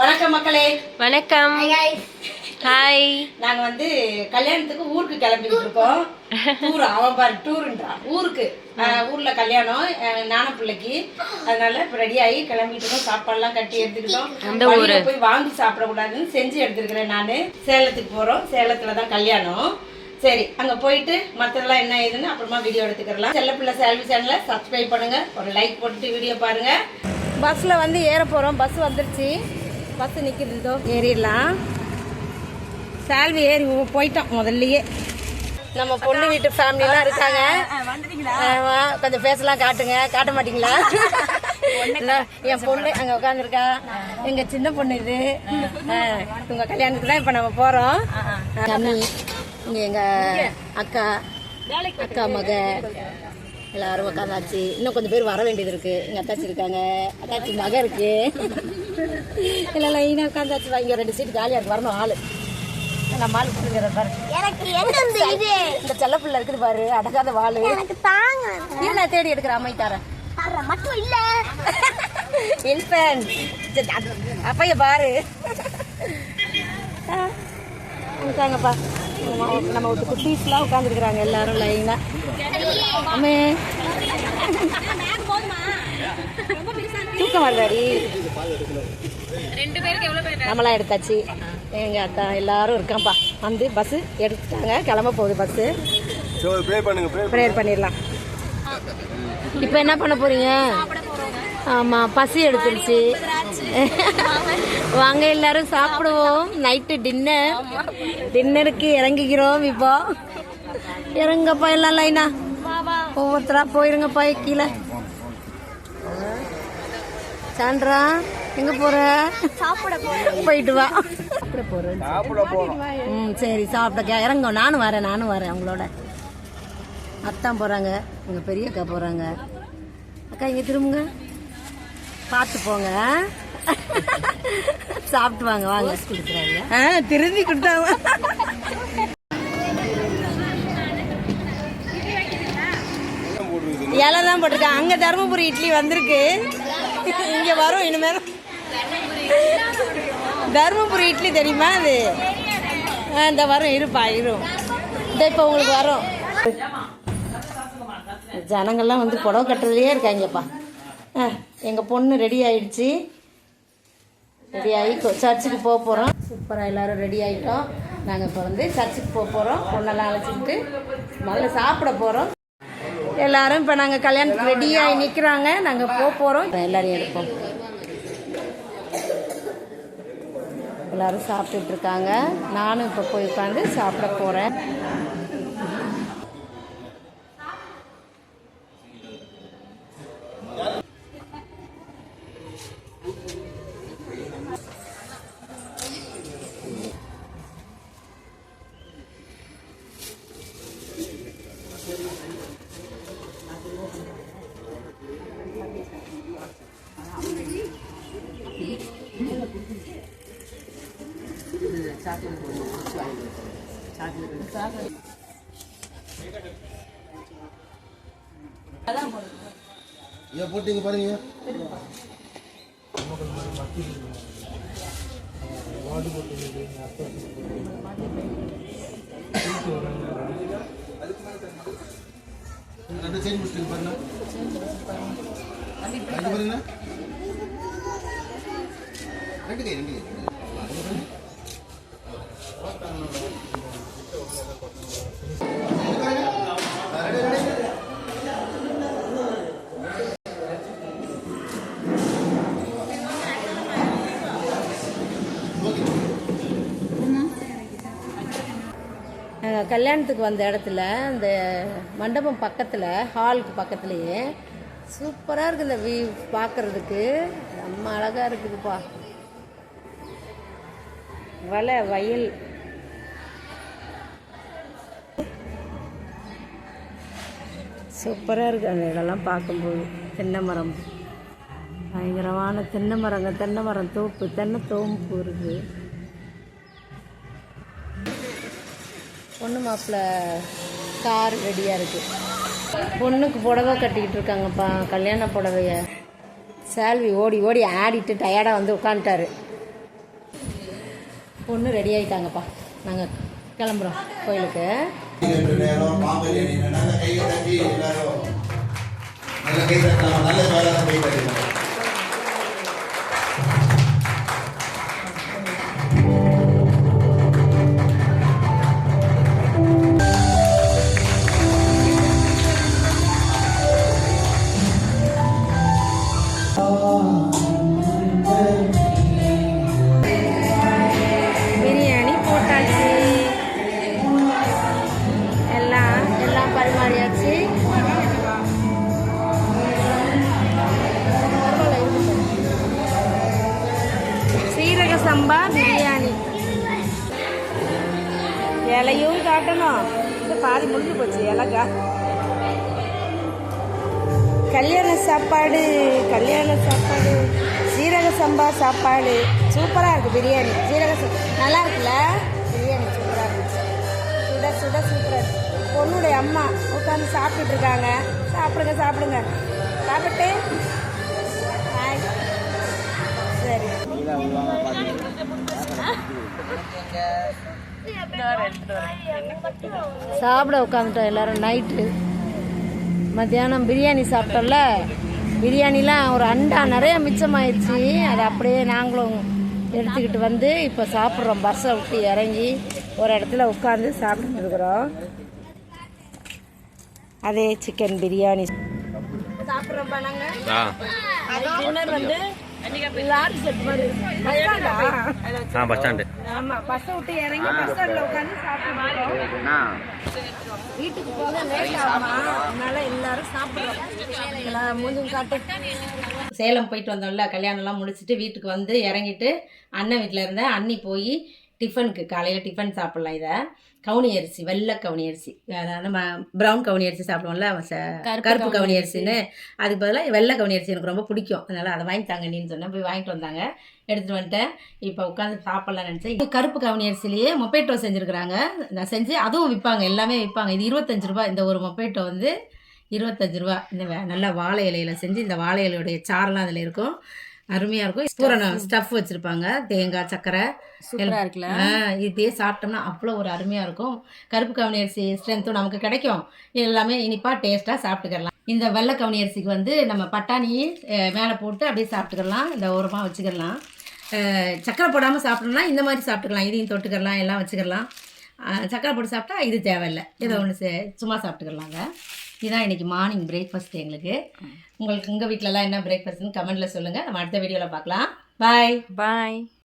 வணக்கம் மக்களே. வணக்கம். ஹாய். நாங்க வந்து கல்யாணத்துக்கு ஊருக்கு கிளம்பிட்டு இருக்கோம். டூர் அவன் பாரு டூருன்றான். ஊருக்கு ஊர்ல கல்யாணம் நான பிள்ளைக்கு. அதனால இப்போ ரெடி ஆகி கிளம்பிட்டு இருக்கோம். சாப்பாடுலாம் கட்டி எடுத்துக்கிட்டோம். அந்த ஊர்ல போய் வாங்கி சாப்பிடக்கூடாதுன்னு செஞ்சு எடுத்துருக்கிறேன். நான் சேலத்துக்கு போறோம். சேலத்துல தான் கல்யாணம். சரி, அங்கே போயிட்டு மற்றதெல்லாம் என்ன ஏதுன்னு அப்புறமா வீடியோ எடுத்துக்கலாம். செல்லப்பிள்ளை சேல்வி சேனலை சப்ஸ்கிரைப் பண்ணுங்க, ஒரு லைக் போட்டுட்டு வீடியோ பாருங்க. பஸ்ஸில் வந்து ஏற போகிறோம். பஸ் வந்துருச்சு. பஸ் நிற்கிறதோ ஏறிடலாம். சேல்வி ஏறி போயிட்டோம் முதல்லையே. நம்ம பொண்ணு வீட்டு ஃபேமிலிலாம் இருக்காங்க. கொஞ்சம் ஃபேஸ்லாம் காட்டுங்க. காட்ட மாட்டீங்களா? என் பொண்ணு அங்கே உட்காந்துருக்கா. எங்கள் சின்ன பொண்ணு இது. உங்கள் கல்யாணத்துக்கு தான் இப்போ நம்ம போகிறோம். கம்மி இங்கே எங்கள் அக்கா மக எல்லாரும் உட்காந்தாச்சு. இன்னும் கொஞ்சம் பேர் வர வேண்டியது இருக்கு. எங்கள் அத்தாச்சி இருக்காங்க, அத்தாச்சி மக இருக்கு. எல்லாம் லைனாக உட்காந்தாச்சு. இங்கே 2 சீட்டு காலியாக இருக்கு. வரணும் ஆள். நம்ம ஆள் கொடுக்குற பாரு. இந்த செல்ல பிள்ளை இருக்குது பாரு, அடகாத வாள். என்ன தேடி எடுக்கிற அமைத்தாரன் மட்டும் இல்ல. அப்பைய பாரு இருக்காங்கப்பா. நம்ம ஒரு குட்டீஸ்லாம் உட்காந்துருக்குறாங்க எல்லாரும் லைனா. அம்மே தூக்கம் வருதாடி. நம்மளாம் எடுத்தாச்சு. எங்க அக்கா எல்லாரும் இருக்காப்பா. வந்து பஸ் எடுத்துட்டாங்க, கிளம்ப போகுது பஸ்ஸு. ப்ரேயர் பண்ணிடலாம். இப்போ என்ன பண்ண போறீங்க? ஆமாம், பசி எடுத்துருச்சு. வாங்க எல்லாரும் சாப்பிடுவோம். நைட்டு டின்னருக்கு இறங்கிக்கிறோம். இப்போ இறங்கப்பா எல்லாம் லைனா. ஒவ்வொருத்தரா போயிருங்கப்பா கீழே. சான்றா எங்க போற? போயிட்டு வா. சரி சாப்பிட இறங்க. நானும் வரேன் அவங்களோட. அத்தான் போறாங்க, உங்க பெரிய அக்கா போறாங்க. அக்கா இங்க திரும்புங்க, பார்த்து போங்க. சாப்பிட்டு வாங்க. வாங்க திரும்பி கொடுத்தாங்க. இலை தான் போட்டிருக்காங்க. அங்க தருமபுரி இட்லி வந்திருக்கு. இங்க வரும் இனிமேல். தருமபுரி இட்லி தெரியுமா? அது இந்த வரும். இருப்பா இரும். இந்த இப்போ உங்களுக்கு வரும். ஜனங்கள்லாம் வந்து புடவை கட்டுறதுலேயே இருக்காங்கப்பா. எங்கள் பொண்ணு ரெடி ஆயிடுச்சு. ரெடி ஆகி சர்ச்சுக்கு போக போகிறோம். சூப்பராக எல்லோரும் ரெடி ஆகிட்டோம். நாங்கள் இப்போ வந்து சர்ச்சுக்கு போக போகிறோம். பொண்ணெல்லாம் அழைச்சிக்கிட்டு நல்லா சாப்பிட போகிறோம். எல்லோரும் இப்போ நாங்கள் கல்யாணத்துக்கு ரெடியாகி நிற்கிறாங்க. நாங்கள் போக போகிறோம். எல்லோரும் எடுப்போம். எல்லோரும் சாப்பிட்டுட்டு இருக்காங்க. நானும் இப்போ போய் உட்காந்து சாப்பிட போகிறேன். போட்டீங்க பாருங்க. கல்யாணத்துக்கு வந்த இடத்துல இந்த மண்டபம் பக்கத்தில், ஹாலுக்கு பக்கத்துலேயே சூப்பராக இருக்குது. இந்த வியூ பார்க்குறதுக்கு ரொம்ப அழகாக இருக்குதுப்பா. வயல் சூப்பராக இருக்குது. அந்த இடம்லாம் பார்க்கும்போது தென்னை மரம், பயங்கரமான தென்னை மரங்க, தென்னை மரம் தோப்பு, தென்னை தோம்பு இருக்குது. பொண்ணு மாப்பிள்ளை கார் ரெடியாக இருக்குது. பொண்ணுக்கு புடவை கட்டிக்கிட்டு இருக்காங்கப்பா, கல்யாண புடவைய. சேல்வி ஓடி ஓடி ஆடிட்டு டயர்டாக வந்து உட்காந்துட்டாரு. பொண்ணு ரெடி ஆகிட்டாங்கப்பா, நாங்கள் கிளம்புறோம் கோயிலுக்கு. பிரியாணி போட்டாச்சு, எல்லாம் பரிமாறியாச்சு. சீரக சம்பா பிரியாணி இலையும் காட்டணும். இந்த பாதி முடிஞ்சு போச்சு இலக்கா. கல்யாண சாப்பாடு சீரக சம்பா சாப்பாடு சூப்பராக இருக்குது. பிரியாணி நல்லா இருக்குல்ல, பிரியாணி சூப்பராக இருந்துச்சு. சுட சுட சூப்பராக இருக்கு. பொண்ணுடைய அம்மா உட்காந்து சாப்பிட்டுட்டு இருக்காங்க. சாப்பிடுங்க சாப்பிட்டு ஹாய். சரி, சாப்பிட உட்காந்துட்டோம் எல்லாரும். நைட்டு மத்தியானம் பிரியாணி சாப்பிட்டோம்ல, பிரியாணிலாம் ஒரு அண்டா நிறைய மிச்சமாயிடுச்சு. அதை அப்படியே நாங்களும் எடுத்துக்கிட்டு வந்து இப்போ சாப்பிட்றோம். பஸ்ஸை விட்டு இறங்கி ஒரு இடத்துல உட்காந்து சாப்பிட்டு இருக்கிறோம். அதே சிக்கன் பிரியாணி சாப்பிட்றோம்ப்பா நாங்கள். டின்னர் வந்து லாரி செட் மாதிரி பஸ் ஸ்டாண்டு. ஆமாம், பஸ்ஸை விட்டு இறங்கி பஸ் ஸ்டாண்டில் உட்காந்து சாப்பிட்றோம். வீட்டுக்கு போக லேட் ஆகுமா, அதனால எல்லாரும் சாப்பிட்றோம். எல்லாம் மூஞ்சும் காட்டு. சேலம் போயிட்டு வந்தோம்ல, கல்யாணம்லாம் முடிச்சுட்டு வீட்டுக்கு வந்து இறங்கிட்டு அண்ணன் வீட்டில் இருந்தேன். அண்ணி போய் டிஃபனுக்கு காலையில் டிஃபன் சாப்பிட்லாம். இதை கவுனி அரிசி, வெள்ளை கவுனி அரிசி, அதாவது நம்ம ப்ரௌன் கவுனி அரிசி சாப்பிடுவோம்ல, கருப்பு கவுனி அரிசின்னு, அதுக்கு பதிலாக வெள்ளை கவுனி அரிசி எனக்கு ரொம்ப பிடிக்கும். அதனால் அதை வாங்கித்தாங்க நீன்னு சொன்னேன். போய் வாங்கிட்டு வந்தாங்க, எடுத்துகிட்டு வந்துட்டேன். இப்போ உட்காந்து சாப்பிட்லான்னு நினச்சேன். இப்போ கருப்பு கவுனி அரிசிலேயே மொப்பேட்டோ செஞ்சுருக்குறாங்க. நான் செஞ்சு அதுவும் விற்பாங்க, எல்லாமே விற்பாங்க. இது 25 ரூபா. இந்த ஒரு மொப்பேட்டோ வந்து 25 ரூபா. இந்த நல்லா வாழை இலையில் செஞ்சு, இந்த வாழை இலையுடைய சாரெல்லாம் அதில் இருக்கும், அருமையாக இருக்கும். பூரணம் ஸ்டஃப் வச்சுருப்பாங்க, தேங்காய் சக்கரை சூப்பராக இருக்குல்ல. இதே சாப்பிட்டோம்னா அவ்வளோ ஒரு அருமையாக இருக்கும். கருப்பு கவுனி அரிசி ஸ்ட்ரென்த்தும் நமக்கு கிடைக்கும். எல்லாமே இனிப்பாக டேஸ்ட்டாக சாப்பிட்டுக்கலாம். இந்த வெள்ளை கவுனி அரிசிக்கு வந்து நம்ம பட்டாணி மேலே போட்டு அப்படியே சாப்பிட்டுக்கலாம், இந்த ஓரமாக வச்சுக்கலாம். சக்கரை போடாமல் சாப்பிட்டோம்னா இந்த மாதிரி சாப்பிட்டுக்கலாம், இதையும் தொட்டுக்கலாம், எல்லாம் வச்சுக்கலாம். சக்கரை போட்டு சாப்பிட்டா இது தேவையில்லை, ஏதோ ஒன்று சும்மா சாப்பிட்டுக்கலாங்க. இதுதான் இன்றைக்கி மார்னிங் பிரேக்ஃபாஸ்ட் எங்களுக்கு. உங்களுக்கு உங்கள் வீட்டிலலாம் என்ன பிரேக்ஃபாஸ்ட்னு கமெண்ட்டில் சொல்லுங்கள். நம்ம அடுத்த வீடியோவில் பார்க்கலாம். பாய்.